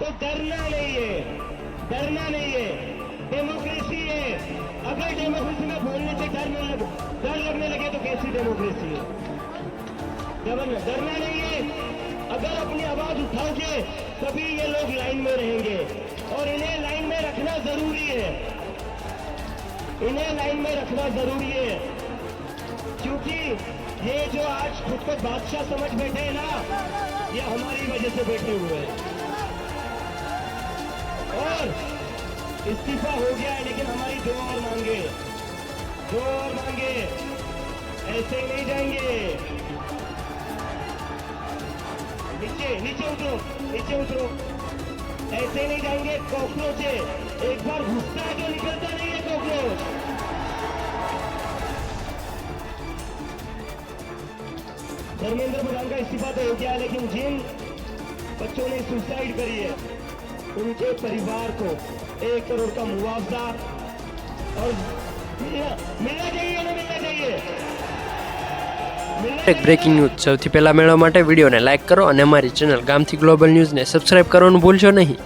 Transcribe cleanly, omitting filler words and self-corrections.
तो डरना नहीं है, डरना नहीं है। डेमोक्रेसी है। अगर डेमोक्रेसी में बोलने से डर लगने लगे तो कैसी डेमोक्रेसी है? डरना नहीं है। अगर अपनी आवाज उठाओगे तभी ये लोग लाइन में रहेंगे, और इन्हें लाइन में रखना जरूरी है। इन्हें लाइन में रखना जरूरी है, क्योंकि ये जो आज खुद को बादशाह समझ बैठे हैं ना, ये हमारी वजह से बैठे हुए हैं। और इस्तीफा हो गया है, लेकिन हमारी दो और मांगे, ऐसे ही नहीं जाएंगे। नीचे उतरो, ऐसे नहीं जाएंगे। कॉकरोच है, एक बार घुसता है तो निकलता नहीं है कॉकरोच। धर्मेंद्र प्रधान का इस्तीफा तो हो गया, लेकिन जिन बच्चों ने सुसाइड करी है उनके परिवार को 1 करोड़ का मुआवजा और मिलना चाहिए। એક બ્રેકિંગ ન્યૂઝ સૌથી પહેલા મેળવવા માટે વિડીયોને લાઇક કરો અને અમારી ચેનલ ગામથી ગ્લોબલ ન્યૂઝને સબસ્ક્રાઇબ કરવાનું ભૂલશો નહીં।